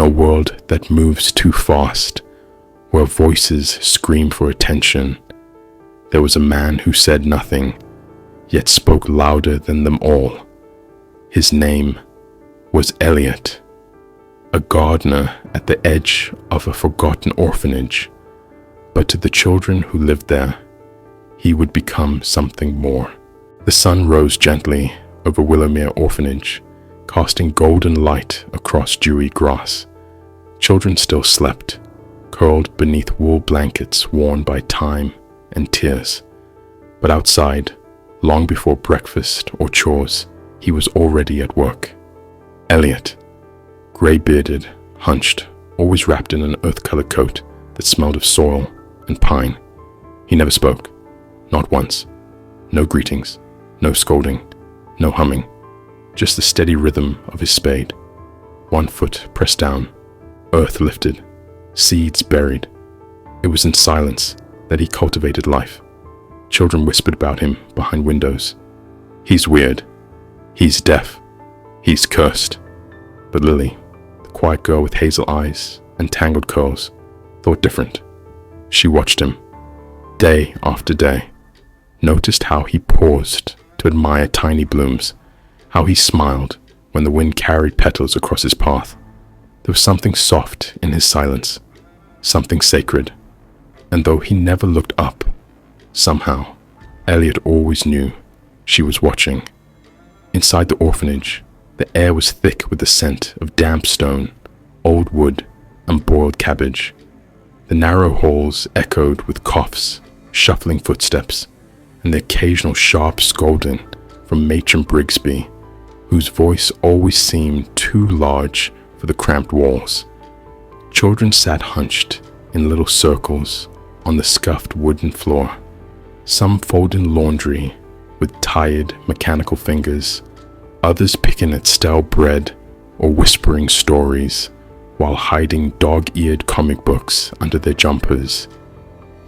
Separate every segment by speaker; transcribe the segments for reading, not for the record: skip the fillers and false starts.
Speaker 1: a world that moves too fast, where voices scream for attention. There was a man who said nothing, yet spoke louder than them all. His name was Elliot, a gardener at the edge of a forgotten orphanage. But to the children who lived there, he would become something more. The sun rose gently over Willowmere Orphanage, casting golden light across dewy grass. Children still slept, curled beneath wool blankets worn by time and tears. But outside, long before breakfast or chores, he was already at work. Elliot, gray-bearded, hunched, always wrapped in an earth-colored coat that smelled of soil and pine. He never spoke, not once. No greetings, no scolding, no humming, just the steady rhythm of his spade. One foot pressed down, earth lifted, seeds buried. It was in silence that he cultivated life. Children whispered about him behind windows. He's weird. He's deaf. He's cursed. But Lily, the quiet girl with hazel eyes and tangled curls, thought different. She watched him, day after day, noticed how he paused to admire tiny blooms, how he smiled when the wind carried petals across his path. There was something soft in his silence, something sacred. And though he never looked up, somehow, Elliot always knew she was watching. Inside the orphanage, the air was thick with the scent of damp stone, old wood, and boiled cabbage. The narrow halls echoed with coughs, shuffling footsteps, and the occasional sharp scolding from Matron Brigsby, whose voice always seemed too large for the cramped walls. Children sat hunched in little circles on the scuffed wooden floor, some folding laundry with tired mechanical fingers, others picking at stale bread or whispering stories while hiding dog-eared comic books under their jumpers.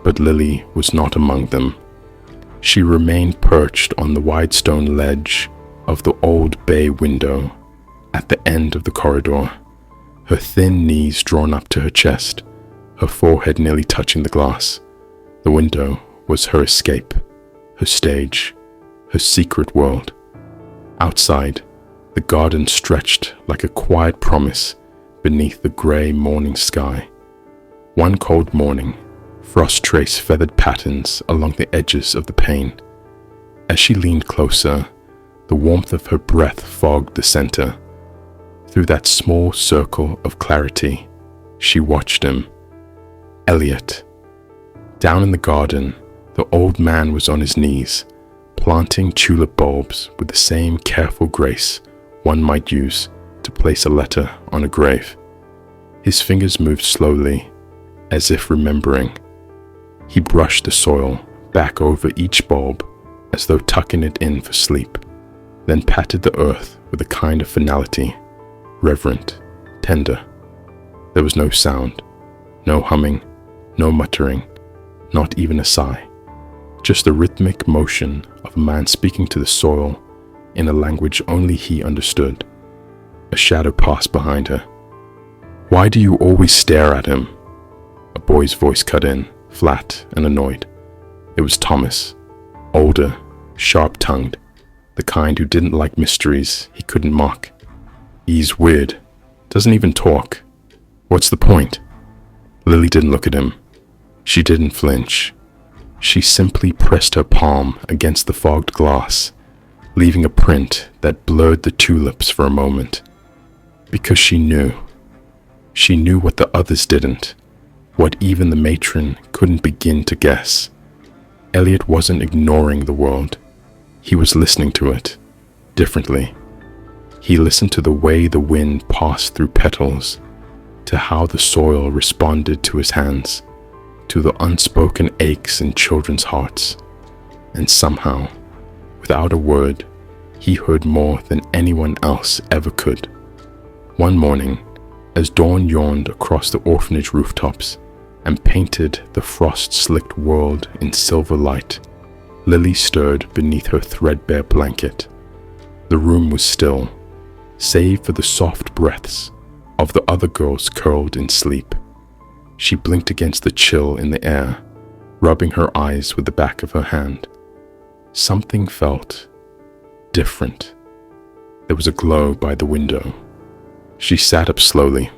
Speaker 1: But Lily was not among them. She remained perched on the wide stone ledge of the old bay window at the end of the corridor, her thin knees drawn up to her chest, her forehead nearly touching the glass. The window was her escape, her stage, her secret world. Outside, the garden stretched like a quiet promise beneath the gray morning sky. One cold morning, frost traced feathered patterns along the edges of the pane. As she leaned closer, the warmth of her breath fogged the center. Through that small circle of clarity, she watched him. Elliot. Down in the garden, the old man was on his knees, planting tulip bulbs with the same careful grace one might use to place a letter on a grave. His fingers moved slowly, as if remembering. He brushed the soil back over each bulb, as though tucking it in for sleep, then patted the earth with a kind of finality, reverent, tender. There was no sound, no humming, no muttering, not even a sigh, just the rhythmic motion of a man speaking to the soil in a language only he understood. A shadow passed behind her. "Why do you always stare at him?" A boy's voice cut in, flat and annoyed. It was Thomas, older, sharp-tongued, the kind who didn't like mysteries he couldn't mock. "He's weird, doesn't even talk. What's the point?" Lily didn't look at him. She didn't flinch. She simply pressed her palm against the fogged glass, leaving a print that blurred the tulips for a moment. Because she knew. She knew what the others didn't, what even the matron couldn't begin to guess. Elliot wasn't ignoring the world. He was listening to it, differently. He listened to the way the wind passed through petals, to how the soil responded to his hands, to the unspoken aches in children's hearts. And somehow, without a word, he heard more than anyone else ever could. One morning, as dawn yawned across the orphanage rooftops and painted the frost-slicked world in silver light, Lily stirred beneath her threadbare blanket. The room was still, save for the soft breaths of the other girls curled in sleep. She blinked against the chill in the air, rubbing her eyes with the back of her hand. Something felt different. There was a glow by the window. She sat up slowly,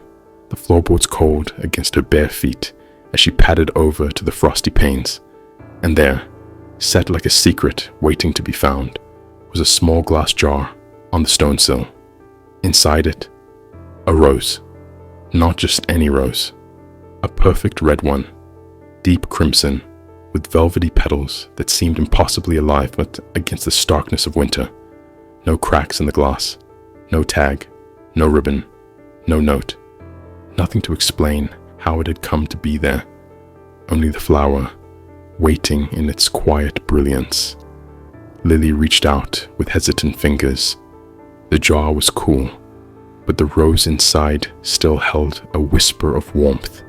Speaker 1: the floorboards cold against her bare feet as she padded over to the frosty panes. And there, set like a secret waiting to be found, was a small glass jar on the stone sill. Inside it, a rose. Not just any rose. A perfect red one, deep crimson, with velvety petals that seemed impossibly alive but against the starkness of winter. No cracks in the glass, no tag, no ribbon, no note. Nothing to explain how it had come to be there. Only the flower, waiting in its quiet brilliance. Lily reached out with hesitant fingers. The jar was cool, but the rose inside still held a whisper of warmth,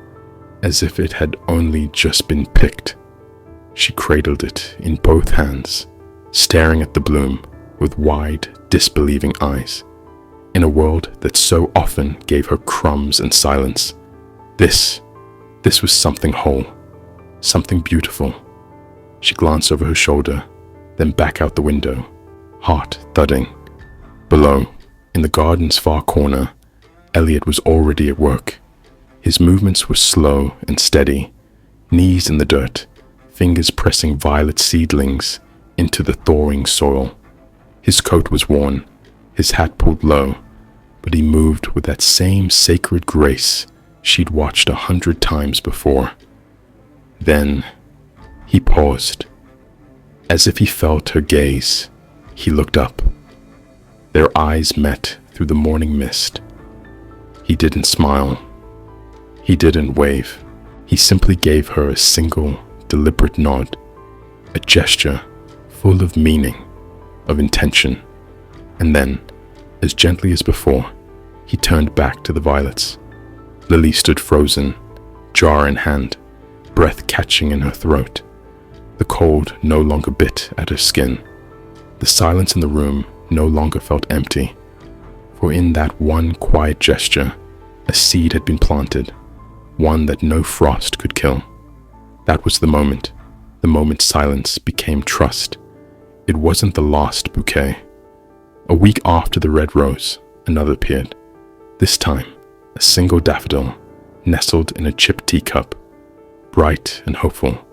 Speaker 1: as if it had only just been picked. She cradled it in both hands, staring at the bloom with wide, disbelieving eyes. In a world that so often gave her crumbs and silence, this was something whole, something beautiful. She glanced over her shoulder, then back out the window, heart thudding. Below, in the garden's far corner, Elliot was already at work. His movements were slow and steady, knees in the dirt, fingers pressing violet seedlings into the thawing soil. His coat was worn, his hat pulled low, but he moved with that same sacred grace she'd watched 100 times before. Then he paused. As if he felt her gaze, he looked up. Their eyes met through the morning mist. He didn't smile. He didn't wave. He simply gave her a single, deliberate nod, a gesture full of meaning, of intention. And then, as gently as before, he turned back to the violets. Lily stood frozen, jar in hand, breath catching in her throat. The cold no longer bit at her skin. The silence in the room no longer felt empty, for in that one quiet gesture, a seed had been planted, one that no frost could kill. That was the moment silence became trust. It wasn't the lost bouquet. A week after the red rose, another appeared. This time, a single daffodil, nestled in a chipped teacup, bright and hopeful,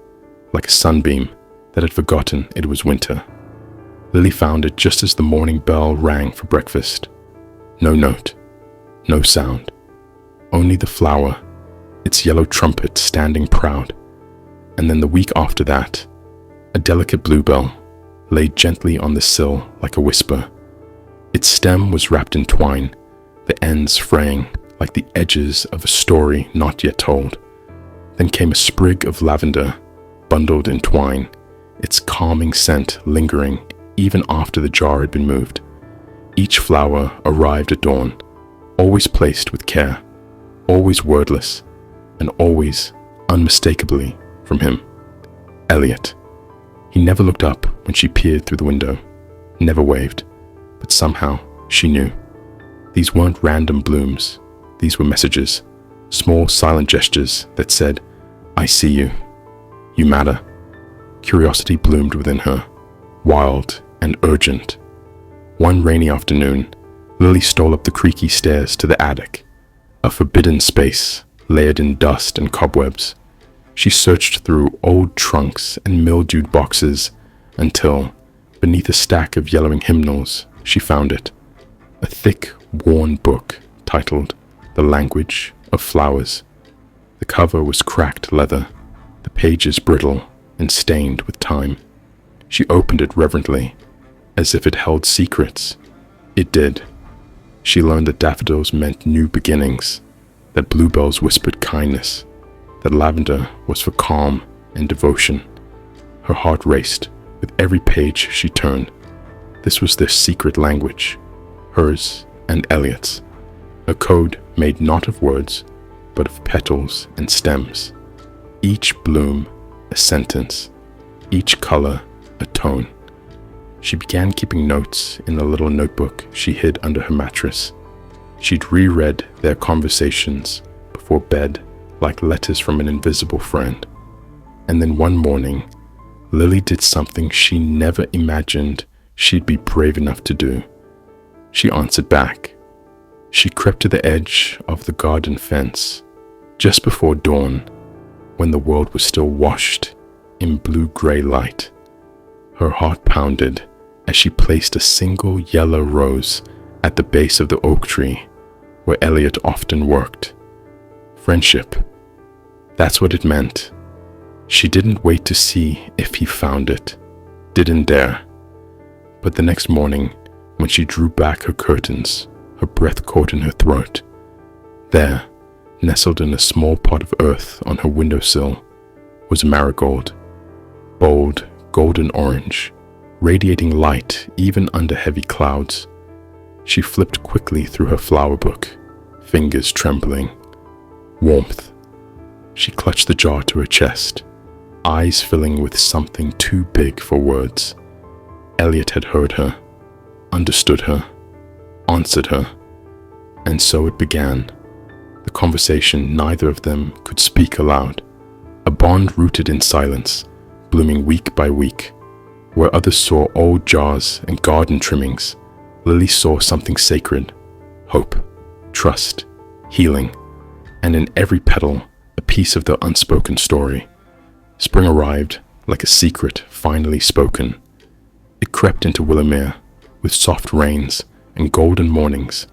Speaker 1: like a sunbeam that had forgotten it was winter. Lily found it just as the morning bell rang for breakfast. No note, no sound, only the flower, its yellow trumpet standing proud. And then the week after that, a delicate bluebell lay gently on the sill like a whisper. Its stem was wrapped in twine, the ends fraying like the edges of a story not yet told. Then came a sprig of lavender, bundled in twine, its calming scent lingering even after the jar had been moved. Each flower arrived at dawn, always placed with care, always wordless, and always unmistakably from him. Elliot. He never looked up when she peered through the window, never waved, but somehow she knew. These weren't random blooms, these were messages, small silent gestures that said, "I see you. You matter." Curiosity bloomed within her, wild and urgent. One rainy afternoon, Lily stole up the creaky stairs to the attic, a forbidden space layered in dust and cobwebs. She searched through old trunks and mildewed boxes until, beneath a stack of yellowing hymnals, she found it. A thick, worn book titled The Language of Flowers. The cover was cracked leather, the pages brittle and stained with time. She opened it reverently, as if it held secrets. It did. She learned that daffodils meant new beginnings, that bluebells whispered kindness, that lavender was for calm and devotion. Her heart raced with every page she turned. This was their secret language, hers and Elliot's, a code made not of words, but of petals and stems. Each bloom a sentence, each color a tone. She began keeping notes in a little notebook she hid under her mattress. She'd reread their conversations before bed like letters from an invisible friend. And then one morning, Lily did something she never imagined she'd be brave enough to do. She answered back. She crept to the edge of the garden fence just before dawn, when the world was still washed in blue-gray light. Her heart pounded as she placed a single yellow rose at the base of the oak tree where Elliot often worked. Friendship. That's what it meant. She didn't wait to see if he found it. Didn't dare. But the next morning, when she drew back her curtains, her breath caught in her throat. There, nestled in a small pot of earth on her windowsill, was a marigold. Bold, golden orange, radiating light even under heavy clouds. She flipped quickly through her flower book, fingers trembling. Warmth. She clutched the jar to her chest, eyes filling with something too big for words. Elliot had heard her, understood her, answered her, and so it began. The conversation neither of them could speak aloud, a bond rooted in silence, blooming week by week. Where others saw old jars and garden trimmings, Lily saw something sacred: hope, trust, healing, and in every petal, a piece of their unspoken story. Spring arrived like a secret finally spoken. It crept into Willowmere with soft rains and golden mornings,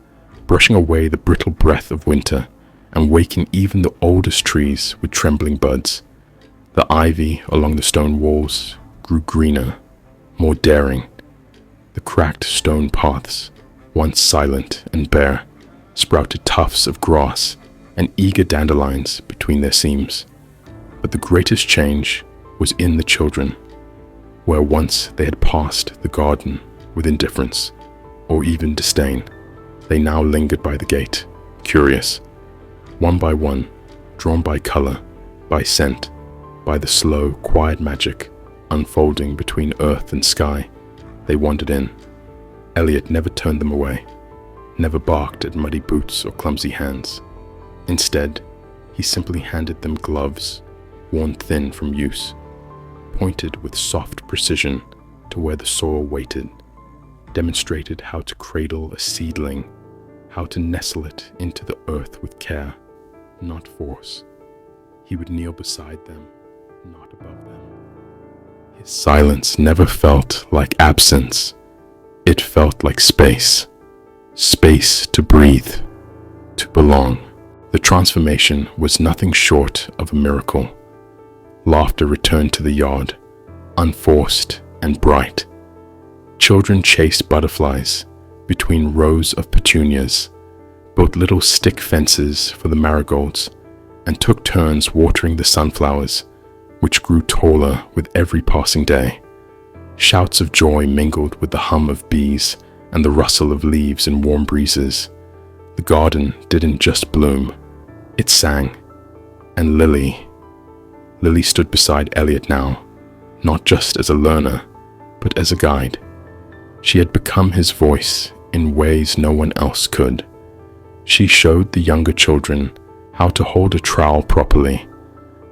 Speaker 1: brushing away the brittle breath of winter and waking even the oldest trees with trembling buds. The ivy along the stone walls grew greener, more daring. The cracked stone paths, once silent and bare, sprouted tufts of grass and eager dandelions between their seams. But the greatest change was in the children. Where once they had passed the garden with indifference or even disdain, they now lingered by the gate, curious. One by one, drawn by color, by scent, by the slow, quiet magic unfolding between earth and sky, they wandered in. Elliot never turned them away, never barked at muddy boots or clumsy hands. Instead, he simply handed them gloves, worn thin from use, pointed with soft precision to where the soil waited, demonstrated how to cradle a seedling, how to nestle it into the earth with care, not force. He would kneel beside them, not above them. His silence never felt like absence. It felt like space. Space to breathe, to belong. The transformation was nothing short of a miracle. Laughter returned to the yard, unforced and bright. Children chased butterflies between rows of petunias, built little stick fences for the marigolds, and took turns watering the sunflowers, which grew taller with every passing day. Shouts of joy mingled with the hum of bees and the rustle of leaves in warm breezes. The garden didn't just bloom, it sang. And Lily stood beside Elliot now, not just as a learner, but as a guide. She had become his voice in ways no one else could. She showed the younger children how to hold a trowel properly,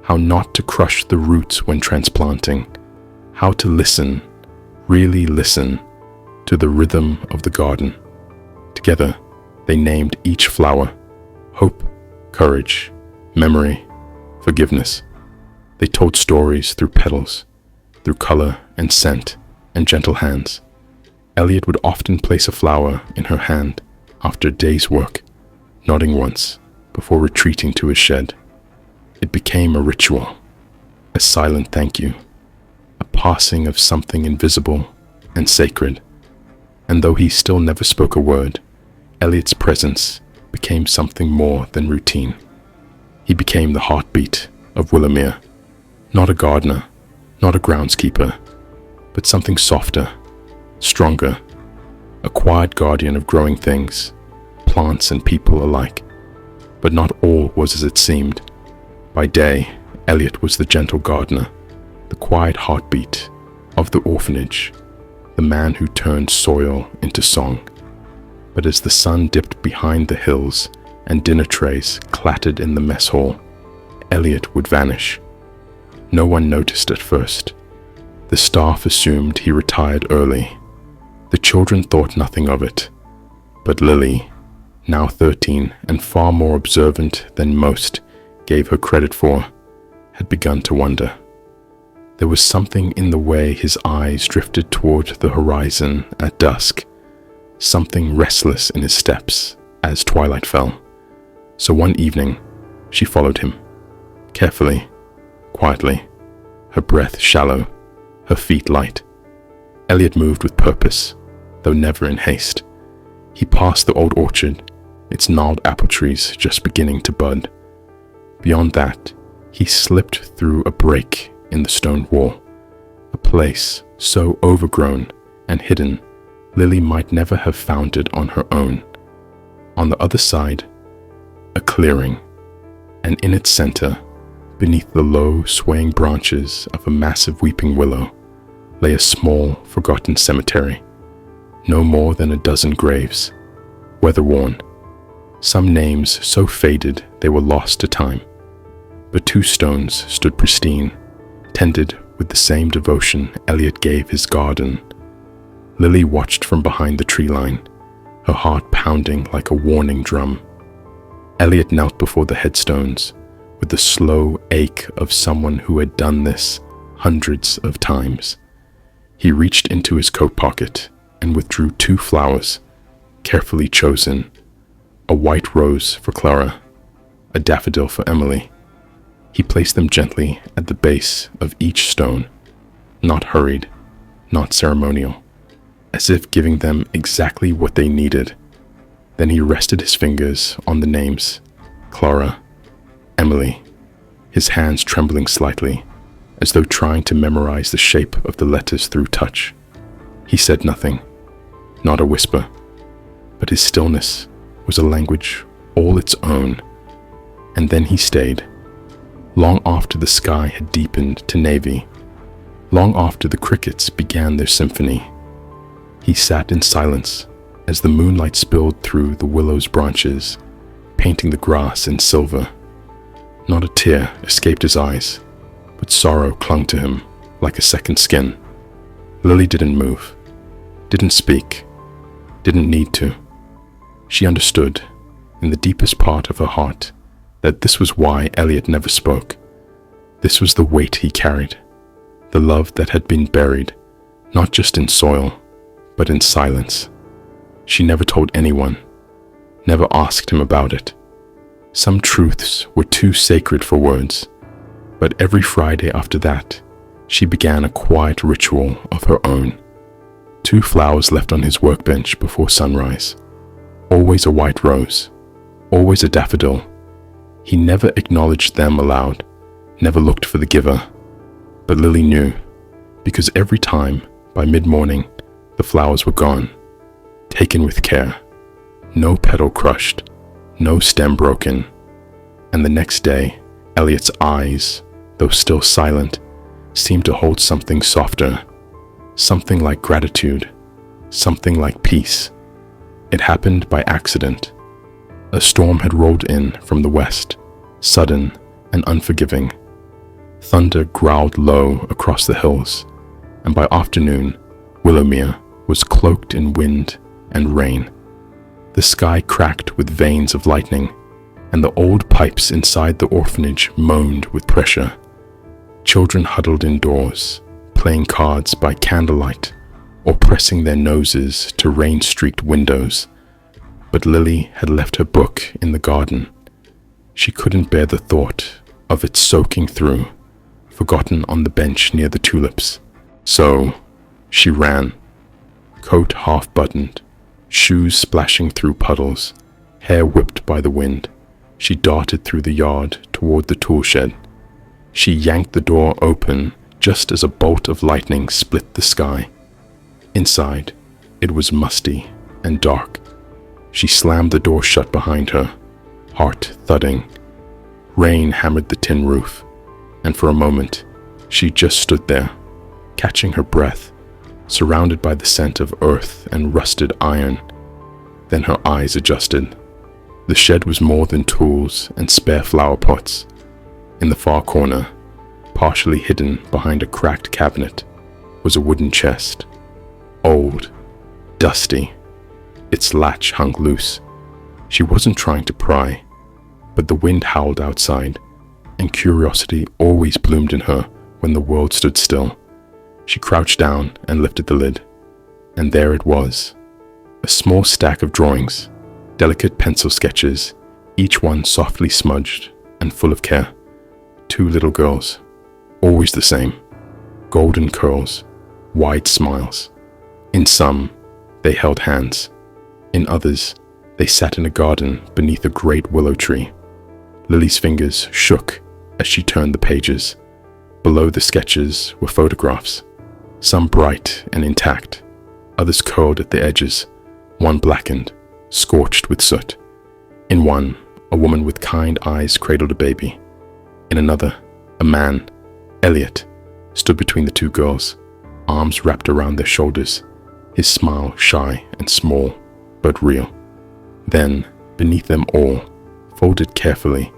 Speaker 1: how not to crush the roots when transplanting, how to listen, really listen, to the rhythm of the garden. Together, they named each flower: hope, courage, memory, forgiveness. They told stories through petals, through color and scent and gentle hands. Elliot would often place a flower in her hand after a day's work, nodding once before retreating to his shed. It became a ritual, a silent thank you, a passing of something invisible and sacred. And though he still never spoke a word, Elliot's presence became something more than routine. He became the heartbeat of Willowmere, not a gardener, not a groundskeeper, but something softer, stronger, a quiet guardian of growing things, plants and people alike. But not all was as it seemed. By day, Elliot was the gentle gardener, the quiet heartbeat of the orphanage, the man who turned soil into song. But as the sun dipped behind the hills and dinner trays clattered in the mess hall, Elliot would vanish. No one noticed at first. The staff assumed he retired early. The children thought nothing of it. But Lily, now 13 and far more observant than most gave her credit for, had begun to wonder. There was something in the way his eyes drifted toward the horizon at dusk, something restless in his steps as twilight fell. So one evening, she followed him, carefully, quietly, her breath shallow, her feet light. Elliot moved with purpose, though never in haste. He passed the old orchard, its gnarled apple trees just beginning to bud. Beyond that, he slipped through a break in the stone wall, a place so overgrown and hidden Lily might never have found it on her own. On the other side, a clearing, and in its center, beneath the low, swaying branches of a massive weeping willow, lay a small, forgotten cemetery, no more than a dozen graves, weather-worn, some names so faded they were lost to time. But 2 stones stood pristine, tended with the same devotion Elliot gave his garden. Lily watched from behind the tree line, her heart pounding like a warning drum. Elliot knelt before the headstones with the slow ache of someone who had done this hundreds of times. He reached into his coat pocket and withdrew 2 flowers, carefully chosen, a white rose for Clara, a daffodil for Emily. He placed them gently at the base of each stone, not hurried, not ceremonial, as if giving them exactly what they needed. Then he rested his fingers on the names, Clara, Emily, his hands trembling slightly, as though trying to memorize the shape of the letters through touch. He said nothing, not a whisper, but his stillness was a language all its own. And then he stayed, long after the sky had deepened to navy, long after the crickets began their symphony. He sat in silence as the moonlight spilled through the willow's branches, painting the grass in silver. Not a tear escaped his eyes, but sorrow clung to him like a second skin. Lily didn't move, didn't speak, didn't need to. She understood, in the deepest part of her heart, that this was why Elliot never spoke. This was the weight he carried, the love that had been buried, not just in soil, but in silence. She never told anyone, never asked him about it. Some truths were too sacred for words, but every Friday after that, she began a quiet ritual of her own. 2 flowers left on his workbench before sunrise. Always a white rose, always a daffodil. He never acknowledged them aloud, never looked for the giver. But Lily knew, because every time, by mid-morning, the flowers were gone, taken with care, no petal crushed, no stem broken. And the next day, Elliot's eyes, though still silent, seemed to hold something softer, something like gratitude, something like peace. It happened by accident. A storm had rolled in from the west, sudden and unforgiving. Thunder growled low across the hills, and by afternoon, Willowmere was cloaked in wind and rain. The sky cracked with veins of lightning, and the old pipes inside the orphanage moaned with pressure. Children huddled indoors, playing cards by candlelight, or pressing their noses to rain-streaked windows. But Lily had left her book in the garden. She couldn't bear the thought of it soaking through, forgotten on the bench near the tulips. So she ran, coat half-buttoned, shoes splashing through puddles, hair whipped by the wind. She darted through the yard toward the tool shed. She yanked the door open just as a bolt of lightning split the sky. Inside, it was musty and dark. She slammed the door shut behind her, heart thudding. Rain hammered the tin roof, and for a moment, she just stood there, catching her breath, surrounded by the scent of earth and rusted iron. Then her eyes adjusted. The shed was more than tools and spare flower pots. In the far corner, partially hidden behind a cracked cabinet, was a wooden chest. Old, dusty. Its latch hung loose. She wasn't trying to pry, but the wind howled outside, and curiosity always bloomed in her when the world stood still. She crouched down and lifted the lid, and there it was. A small stack of drawings, delicate pencil sketches, each one softly smudged and full of care. 2 little girls, always the same, golden curls, wide smiles. In some, they held hands. In others, they sat in a garden beneath a great willow tree. Lily's fingers shook as she turned the pages. Below the sketches were photographs, some bright and intact, others curled at the edges, one blackened, scorched with soot. In one, a woman with kind eyes cradled a baby. In another, a man, Elliot, stood between the 2 girls, arms wrapped around their shoulders, his smile shy and small, but real. Then, beneath them all, folded carefully,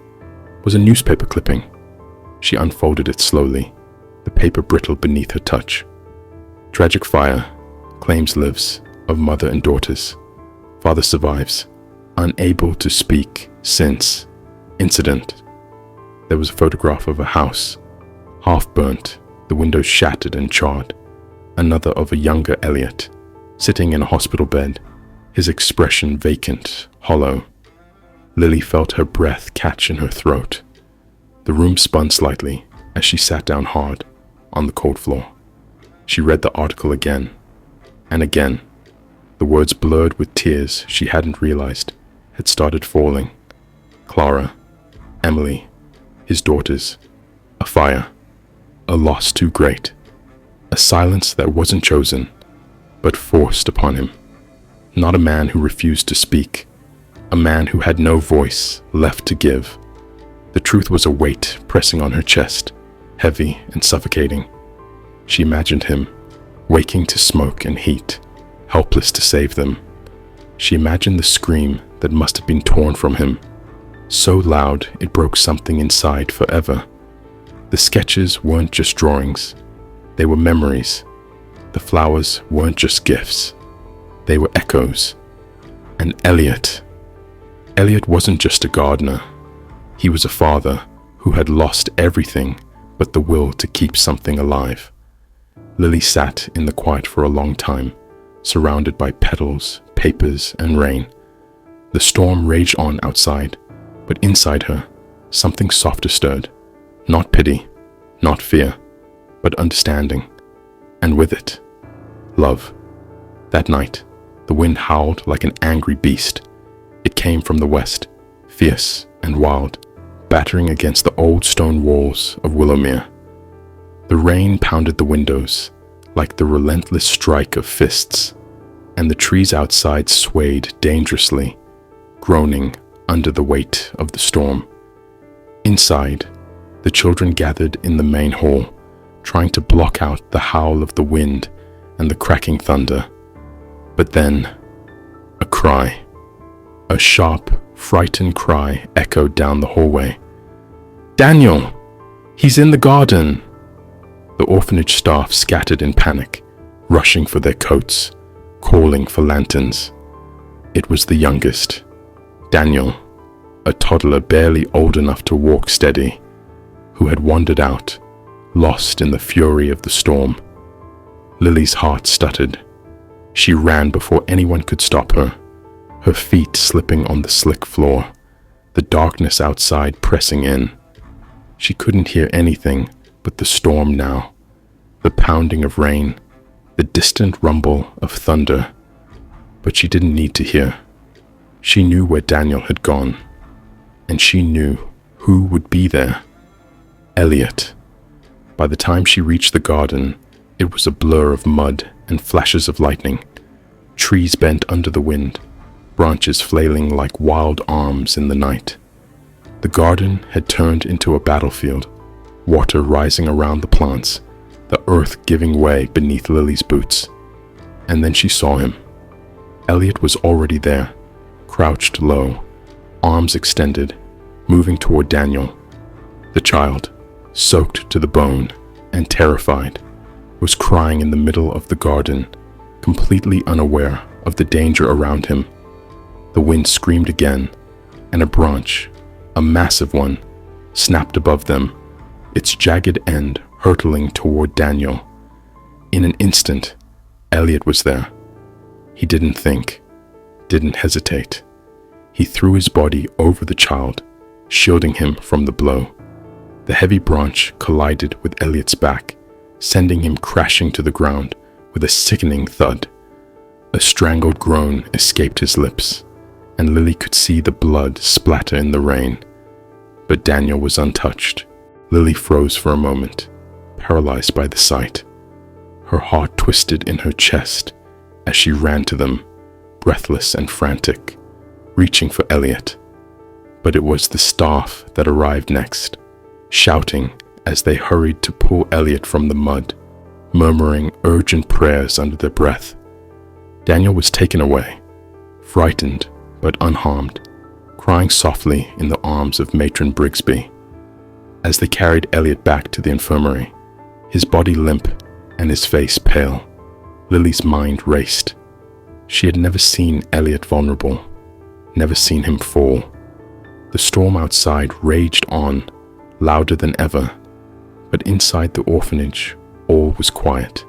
Speaker 1: was a newspaper clipping. She unfolded it slowly, the paper brittle beneath her touch. Tragic fire, claims lives of mother and daughters. Father survives, unable to speak since incident. There was a photograph of a house, half burnt, the windows shattered and charred. Another of a younger Elliot, sitting in a hospital bed, his expression vacant, hollow. Lily felt her breath catch in her throat. The room spun slightly as she sat down hard on the cold floor. She read the article again and again. The words blurred with tears she hadn't realized had started falling. Clara, Emily, his daughters, a fire, a loss too great, a silence that wasn't chosen, but forced upon him. Not a man who refused to speak, a man who had no voice left to give. The truth was a weight pressing on her chest, heavy and suffocating. She imagined him, waking to smoke and heat, helpless to save them. She imagined the scream that must have been torn from him, so loud it broke something inside forever. The sketches weren't just drawings, they were memories. The flowers weren't just gifts, they were echoes. And Elliot wasn't just a gardener. He was a father who had lost everything but the will to keep something alive. Lily sat in the quiet for a long time, surrounded by petals, papers, and rain. The storm raged on outside, but inside her, something softer stirred. Not pity, not fear, but understanding. And with it, love. That night, the wind howled like an angry beast. It came from the west, fierce and wild, battering against the old stone walls of Willowmere. The rain pounded the windows like the relentless strike of fists, and the trees outside swayed dangerously, groaning under the weight of the storm. Inside, the children gathered in the main hall, trying to block out the howl of the wind and the cracking thunder. But then, a cry, a sharp, frightened cry echoed down the hallway. "Daniel! He's in the garden!" The orphanage staff scattered in panic, rushing for their coats, calling for lanterns. It was the youngest, Daniel, a toddler barely old enough to walk steady, who had wandered out, lost in the fury of the storm. Lily's heart stuttered. She ran before anyone could stop her, her feet slipping on the slick floor, the darkness outside pressing in. She couldn't hear anything but the storm now, the pounding of rain, the distant rumble of thunder. But she didn't need to hear. She knew where Daniel had gone, and she knew who would be there. Elliot. By the time she reached the garden, it was a blur of mud and flashes of lightning, trees bent under the wind, branches flailing like wild arms in the night. The garden had turned into a battlefield, water rising around the plants, the earth giving way beneath Lily's boots. And then she saw him. Elliot was already there, crouched low, arms extended, moving toward Daniel. The child, soaked to the bone and terrified, was crying in the middle of the garden, completely unaware of the danger around him. The wind screamed again, and a branch, a massive one, snapped above them, its jagged end hurtling toward Daniel. In an instant, Elliot was there. He didn't think, didn't hesitate. He threw his body over the child, shielding him from the blow. The heavy branch collided with Elliot's back, sending him crashing to the ground with a sickening thud. A strangled groan escaped his lips, and Lily could see the blood splatter in the rain. But Daniel was untouched. Lily froze for a moment, paralyzed by the sight. Her heart twisted in her chest as she ran to them, breathless and frantic, reaching for Elliot. But it was the staff that arrived next, shouting as they hurried to pull Elliot from the mud, murmuring urgent prayers under their breath. Daniel was taken away, frightened but unharmed, crying softly in the arms of Matron Brigsby. As they carried Elliot back to the infirmary, his body limp and his face pale, Lily's mind raced. She had never seen Elliot vulnerable, never seen him fall. The storm outside raged on, louder than ever, but inside the orphanage, all was quiet.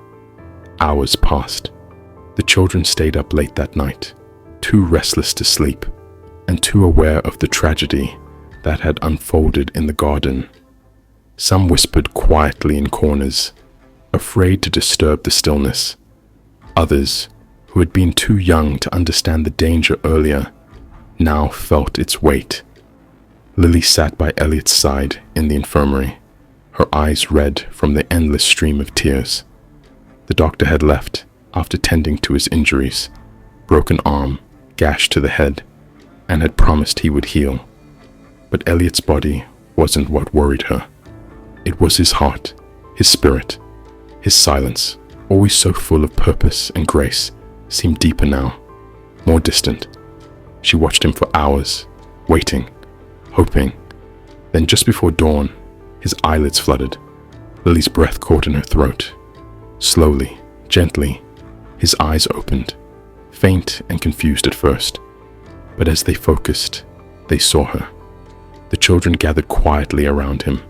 Speaker 1: Hours passed. The children stayed up late that night, too restless to sleep, and too aware of the tragedy that had unfolded in the garden. Some whispered quietly in corners, afraid to disturb the stillness. Others, who had been too young to understand the danger earlier, now felt its weight. Lily sat by Elliot's side in the infirmary, her eyes red from the endless stream of tears. The doctor had left after tending to his injuries, broken arm, gash to the head, and had promised he would heal. But Elliot's body wasn't what worried her. It was his heart, his spirit, his silence, always so full of purpose and grace, seemed deeper now, more distant. She watched him for hours, waiting, hoping. Then just before dawn, his eyelids fluttered. Lily's breath caught in her throat. Slowly, gently, his eyes opened, faint and confused at first. But as they focused, they saw her. The children gathered quietly around him,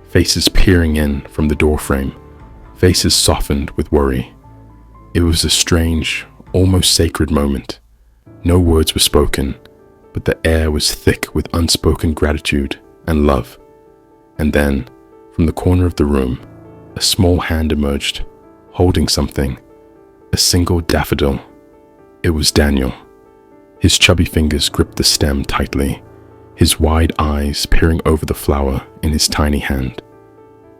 Speaker 1: faces peering in from the doorframe, faces softened with worry. It was a strange, almost sacred moment. No words were spoken, but the air was thick with unspoken gratitude and love. And then, from the corner of the room, a small hand emerged, holding something, a single daffodil. It was Daniel. His chubby fingers gripped the stem tightly, his wide eyes peering over the flower in his tiny hand.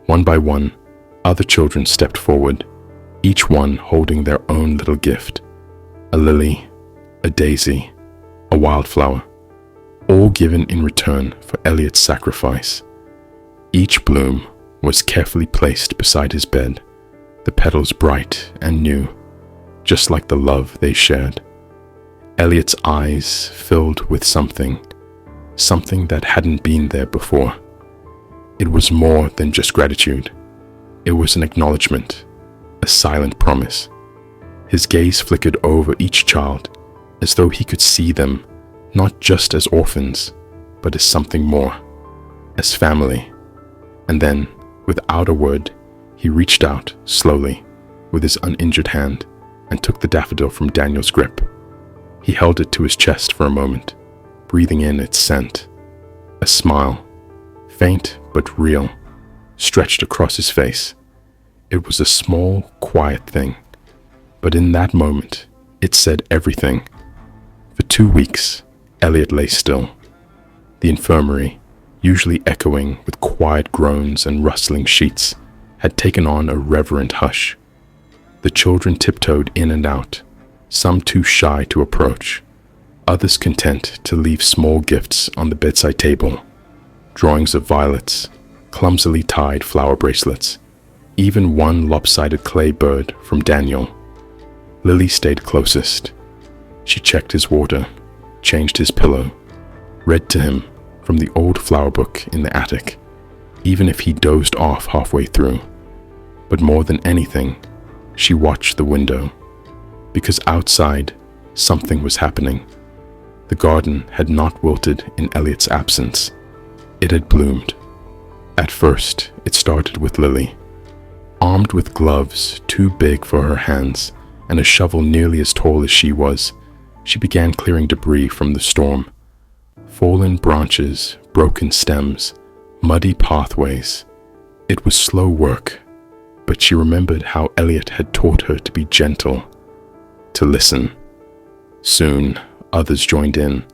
Speaker 1: One by one, other children stepped forward, each one holding their own little gift, a lily, a daisy, a wildflower, all given in return for Elliot's sacrifice. Each bloom was carefully placed beside his bed, the petals bright and new, just like the love they shared. Elliot's eyes filled with something that hadn't been there before. It was more than just gratitude. It was an acknowledgement, a silent promise. His gaze flickered over each child, as though he could see them not just as orphans, but as something more, as family. And then, without a word, he reached out slowly with his uninjured hand and took the daffodil from Daniel's grip. He held it to his chest for a moment, breathing in its scent. A smile, faint but real, stretched across his face. It was a small, quiet thing, but in that moment, it said everything. For 2 weeks, Elliot lay still. The infirmary, usually echoing with quiet groans and rustling sheets, had taken on a reverent hush. The children tiptoed in and out, some too shy to approach, others content to leave small gifts on the bedside table, drawings of violets, clumsily tied flower bracelets, even one lopsided clay bird from Daniel. Lily stayed closest. She checked his water, changed his pillow, read to him from the old flower book in the attic, even if he dozed off halfway through. But more than anything, she watched the window, because outside, something was happening. The garden had not wilted in Elliot's absence. It had bloomed. At first, it started with Lily. Armed with gloves too big for her hands and a shovel nearly as tall as she was, she began clearing debris from the storm. Fallen branches, broken stems, muddy pathways. It was slow work, but she remembered how Elliot had taught her to be gentle, to listen. Soon, others joined in.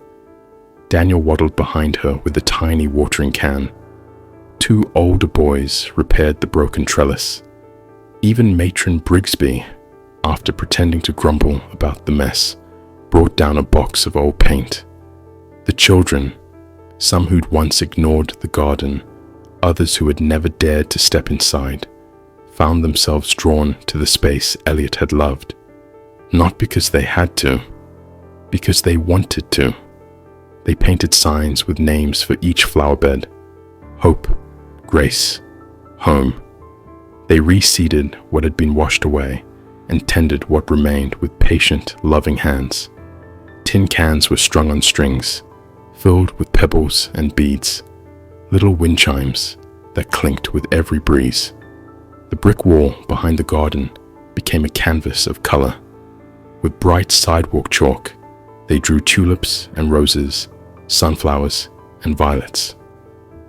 Speaker 1: Daniel waddled behind her with a tiny watering can. 2 older boys repaired the broken trellis. Even Matron Brigsby, after pretending to grumble about the mess, brought down a box of old paint. The children, some who'd once ignored the garden, others who had never dared to step inside, found themselves drawn to the space Elliot had loved. Not because they had to, because they wanted to. They painted signs with names for each flower bed: hope, grace, home. They reseeded what had been washed away and tended what remained with patient, loving hands. Tin cans were strung on strings, filled with pebbles and beads, little wind chimes that clinked with every breeze. The brick wall behind the garden became a canvas of color. With bright sidewalk chalk, they drew tulips and roses, sunflowers and violets.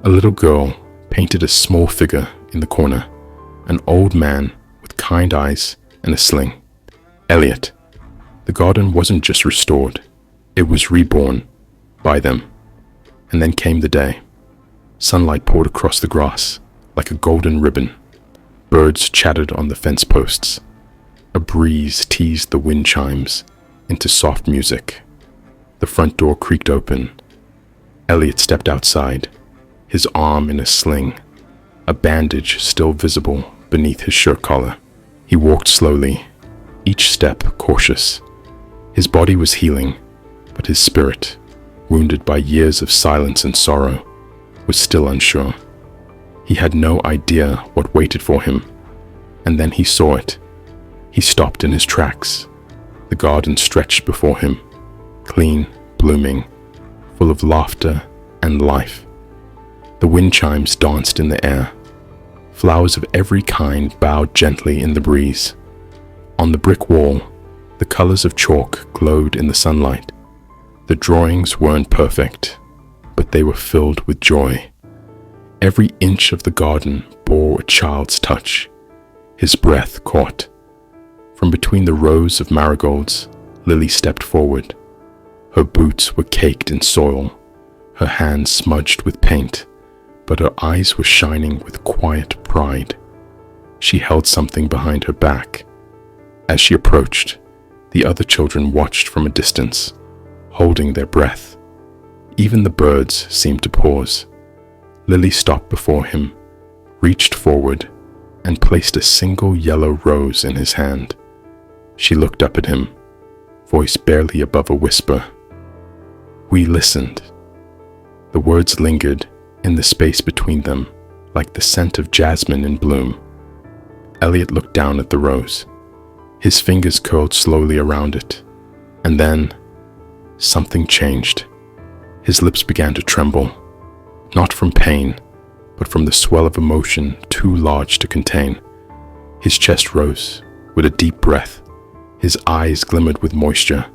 Speaker 1: A little girl painted a small figure in the corner, an old man with kind eyes and a sling. Elliot. The garden wasn't just restored, it was reborn by them. And then came the day. Sunlight poured across the grass like a golden ribbon. Birds chattered on the fence posts. A breeze teased the wind chimes into soft music. The front door creaked open. Elliot stepped outside, his arm in a sling, a bandage still visible beneath his shirt collar. He walked slowly, each step cautious. His body was healing, but his spirit, wounded by years of silence and sorrow, was still unsure. He had no idea what waited for him, and then he saw it. He stopped in his tracks. The garden stretched before him, clean, blooming, full of laughter and life. The wind chimes danced in the air. Flowers of every kind bowed gently in the breeze. On the brick wall, the colors of chalk glowed in the sunlight. The drawings weren't perfect, but they were filled with joy. Every inch of the garden bore a child's touch. His breath caught. From between the rows of marigolds, Lily stepped forward. Her boots were caked in soil, her hands smudged with paint, but her eyes were shining with quiet pride. She held something behind her back. As she approached, the other children watched from a distance, holding their breath. Even the birds seemed to pause. Lily stopped before him, reached forward, and placed a single yellow rose in his hand. She looked up at him, voice barely above a whisper. We listened. The words lingered in the space between them, like the scent of jasmine in bloom. Elliot looked down at the rose. His fingers curled slowly around it, and then something changed. His lips began to tremble, not from pain, but from the swell of emotion too large to contain. His chest rose with a deep breath. His eyes glimmered with moisture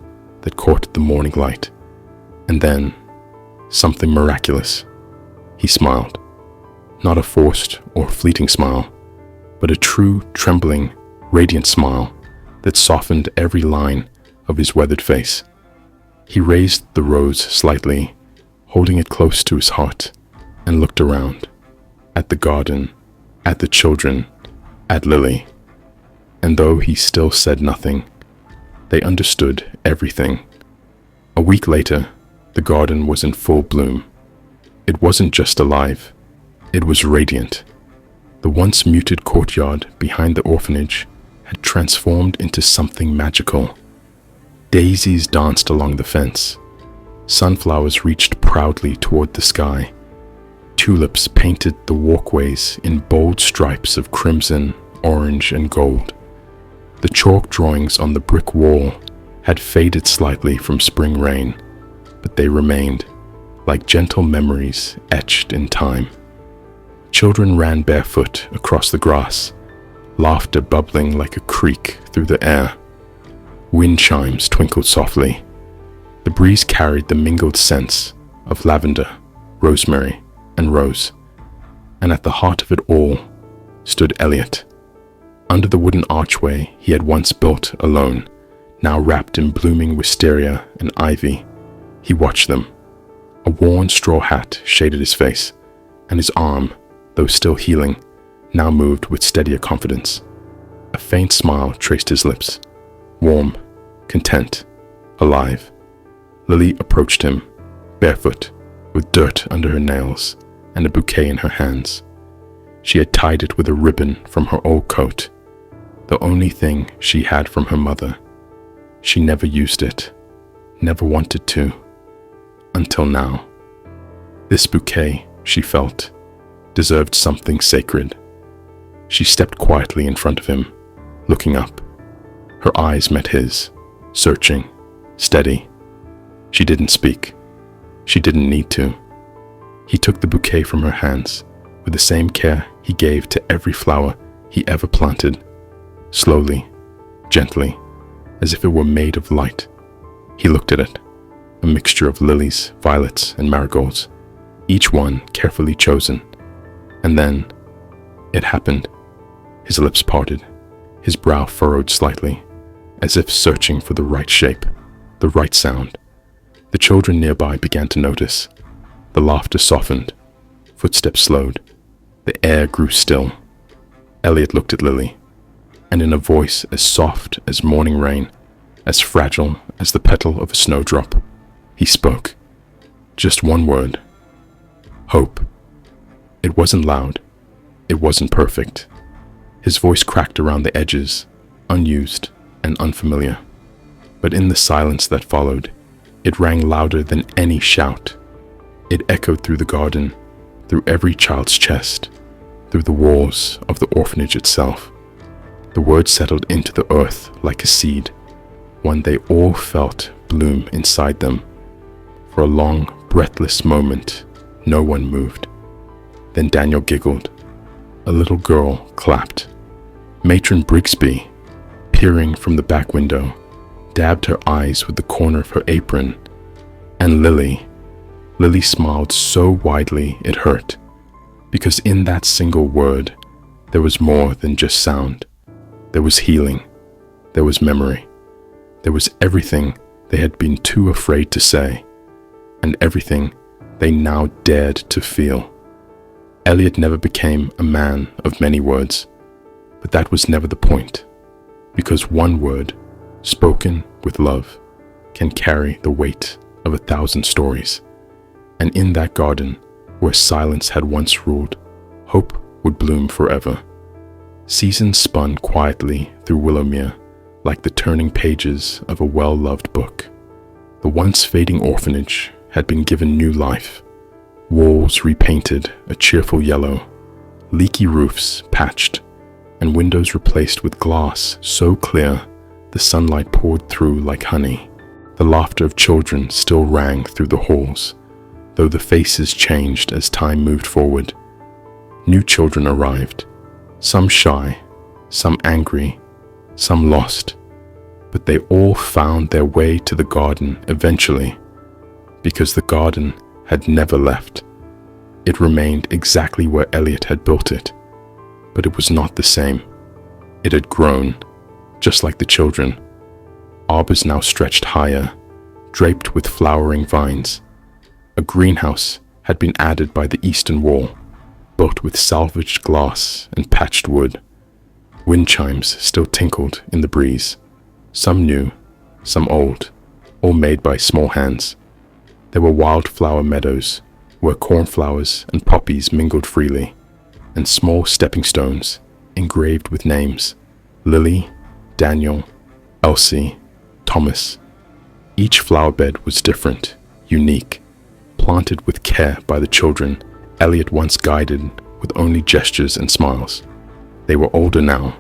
Speaker 1: that caught the morning light. And then, something miraculous. He smiled. Not a forced or fleeting smile, but a true, trembling, radiant smile that softened every line of his weathered face. He raised the rose slightly, holding it close to his heart, and looked around, at the garden, at the children, at Lily. And though he still said nothing, they understood everything. A week later, the garden was in full bloom. It wasn't just alive, it was radiant. The once muted courtyard behind the orphanage had transformed into something magical. Daisies danced along the fence. Sunflowers reached proudly toward the sky. Tulips painted the walkways in bold stripes of crimson, orange, and gold. The chalk drawings on the brick wall had faded slightly from spring rain, but they remained, like gentle memories etched in time. Children ran barefoot across the grass, laughter bubbling like a creek through the air. Wind chimes twinkled softly. The breeze carried the mingled scents of lavender, rosemary, and rose. And at the heart of it all stood Elliot. Under the wooden archway he had once built alone, now wrapped in blooming wisteria and ivy, he watched them. A worn straw hat shaded his face, and his arm, though still healing, now moved with steadier confidence. A faint smile traced his lips, warm, content, alive. Lily approached him, barefoot, with dirt under her nails and a bouquet in her hands. She had tied it with a ribbon from her old coat, the only thing she had from her mother. She never used it, never wanted to, until now. This bouquet, she felt, deserved something sacred. She stepped quietly in front of him, looking up. Her eyes met his, searching, steady. She didn't speak. She didn't need to. He took the bouquet from her hands with the same care he gave to every flower he ever planted, slowly, gently, as if it were made of light. He looked at it, a mixture of lilies, violets, and marigolds, each one carefully chosen. And then it happened. His lips parted, his brow furrowed slightly, as if searching for the right shape, the right sound. The children nearby began to notice. The laughter softened, footsteps slowed, the air grew still. Elliot looked at Lily, and in a voice as soft as morning rain, as fragile as the petal of a snowdrop, he spoke. Just one word. Hope. It wasn't loud. It wasn't perfect. His voice cracked around the edges, unused and unfamiliar. But in the silence that followed, it rang louder than any shout. It echoed through the garden, through every child's chest, through the walls of the orphanage itself. The words settled into the earth like a seed, one they all felt bloom inside them. For a long, breathless moment, no one moved. Then Daniel giggled. A little girl clapped. Matron Brigsby, peering from the back window, dabbed her eyes with the corner of her apron. And Lily smiled so widely it hurt, because in that single word, there was more than just sound. There was healing. There was memory. There was everything they had been too afraid to say, and everything they now dared to feel. Elliot never became a man of many words, but that was never the point, because one word, spoken with love, can carry the weight of 1,000 stories. And in that garden, where silence had once ruled, hope would bloom forever. Seasons spun quietly through Willowmere, like the turning pages of a well-loved book. The once fading orphanage had been given new life. Walls repainted a cheerful yellow, leaky roofs patched, and windows replaced with glass so clear the sunlight poured through like honey. The laughter of children still rang through the halls, though the faces changed as time moved forward. New children arrived, some shy, some angry, some lost, but they all found their way to the garden eventually, because the garden had never left. It remained exactly where Elliot had built it, but it was not the same. It had grown, just like the children. Arbors now stretched higher, draped with flowering vines. A greenhouse had been added by the eastern wall, built with salvaged glass and patched wood. Wind chimes still tinkled in the breeze, some new, some old, all made by small hands. There were wildflower meadows, where cornflowers and poppies mingled freely, and small stepping stones engraved with names: Lily, Daniel, Elsie, Thomas. Each flower bed was different, unique, planted with care by the children Elliot once guided with only gestures and smiles. They were older now,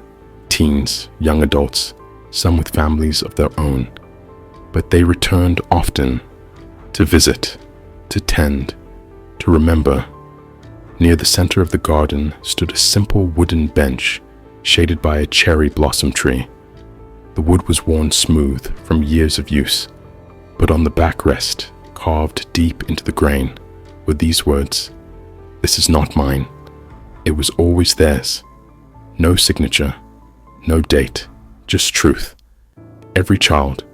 Speaker 1: teens, young adults, some with families of their own, but they returned often to visit, to tend, to remember. Near the center of the garden stood a simple wooden bench shaded by a cherry blossom tree. The wood was worn smooth from years of use, but on the backrest, carved deep into the grain, were these words, "This is not mine. It was always theirs." No signature, no date, just truth. Every child,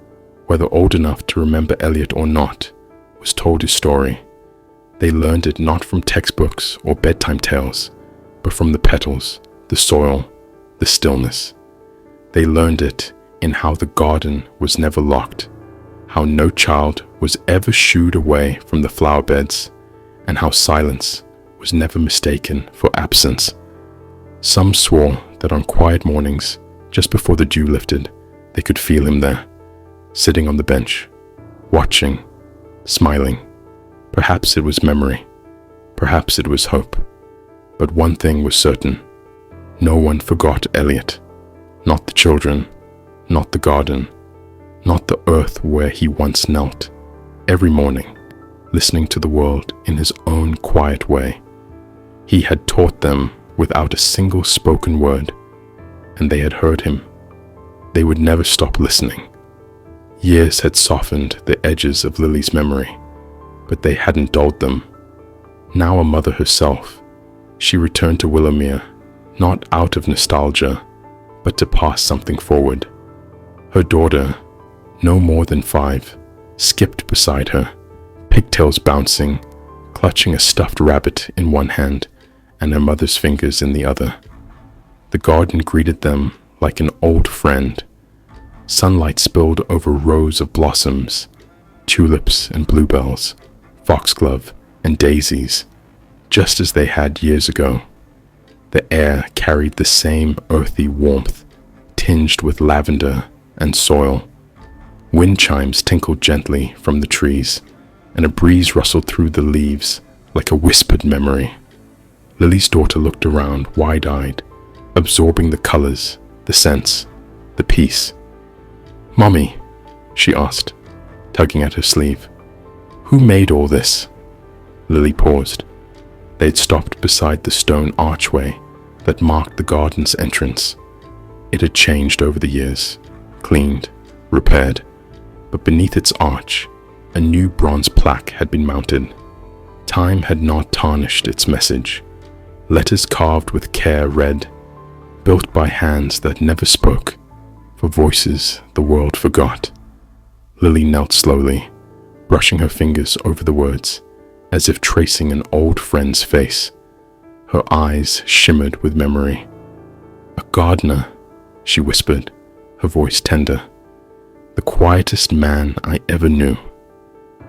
Speaker 1: whether old enough to remember Elliot or not, was told his story. They learned it not from textbooks or bedtime tales, but from the petals, the soil, the stillness. They learned it in how the garden was never locked, how no child was ever shooed away from the flower beds, and how silence was never mistaken for absence. Some swore that on quiet mornings, just before the dew lifted, they could feel him there, sitting on the bench, watching, smiling. Perhaps it was memory, perhaps it was hope, but one thing was certain: no one forgot Elliot, not the children, not the garden, not the earth where he once knelt, every morning, listening to the world in his own quiet way. He had taught them without a single spoken word, and they had heard him. They would never stop listening. Years had softened the edges of Lily's memory, but they hadn't dulled them. Now a mother herself, she returned to Willowmere, not out of nostalgia, but to pass something forward. Her daughter, no more than 5, skipped beside her, pigtails bouncing, clutching a stuffed rabbit in one hand and her mother's fingers in the other. The garden greeted them like an old friend. Sunlight spilled over rows of blossoms, tulips and bluebells, foxglove and daisies, just as they had years ago. The air carried the same earthy warmth, tinged with lavender and soil. Wind chimes tinkled gently from the trees, and a breeze rustled through the leaves like a whispered memory. Lily's daughter looked around wide-eyed, absorbing the colors, the scents, the peace. "Mommy," she asked, tugging at her sleeve, "who made all this?" Lily paused. They'd stopped beside the stone archway that marked the garden's entrance. It had changed over the years, cleaned, repaired, but beneath its arch, a new bronze plaque had been mounted. Time had not tarnished its message. Letters carved with care read, "Built by hands that never spoke, for voices the world forgot." Lily knelt slowly, brushing her fingers over the words, as if tracing an old friend's face. Her eyes shimmered with memory. "A gardener," she whispered, her voice tender. "The quietest man I ever knew."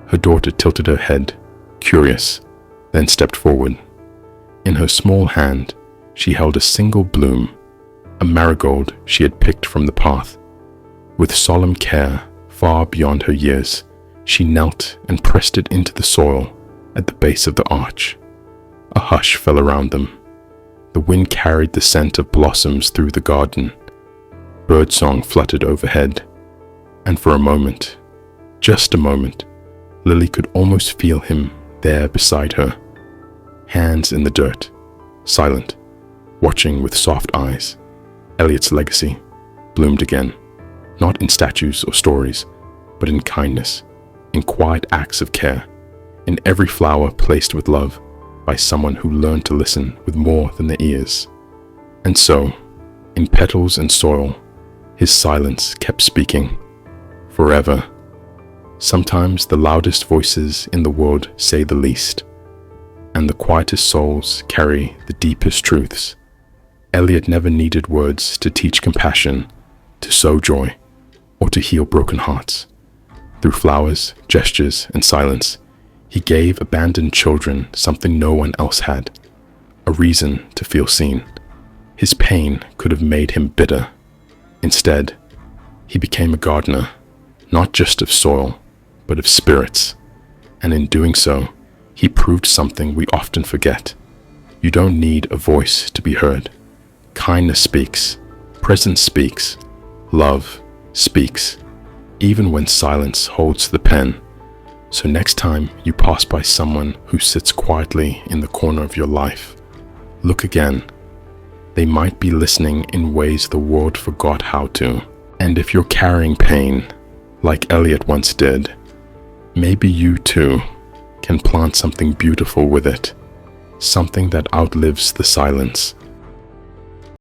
Speaker 1: Her daughter tilted her head, curious, then stepped forward. In her small hand, she held a single bloom, a marigold she had picked from the path. With solemn care, far beyond her years, she knelt and pressed it into the soil at the base of the arch. A hush fell around them. The wind carried the scent of blossoms through the garden. Birdsong fluttered overhead, and for a moment, just a moment, Lily could almost feel him there beside her, hands in the dirt, silent, watching with soft eyes. Elliot's legacy bloomed again, not in statues or stories, but in kindness, in quiet acts of care, in every flower placed with love by someone who learned to listen with more than the ears. And so, in petals and soil, his silence kept speaking, forever. Sometimes the loudest voices in the world say the least, and the quietest souls carry the deepest truths. Elliot never needed words to teach compassion, to sow joy, or to heal broken hearts. Through flowers, gestures, and silence, he gave abandoned children something no one else had, a reason to feel seen. His pain could have made him bitter. Instead, he became a gardener, not just of soil, but of spirits. And in doing so, he proved something we often forget. You don't need a voice to be heard. Kindness speaks, presence speaks, love speaks, even when silence holds the pen. So next time you pass by someone who sits quietly in the corner of your life, look again. They might be listening in ways the world forgot how to. And if you're carrying pain, like Elliot once did, maybe you too can plant something beautiful with it, something that outlives the silence,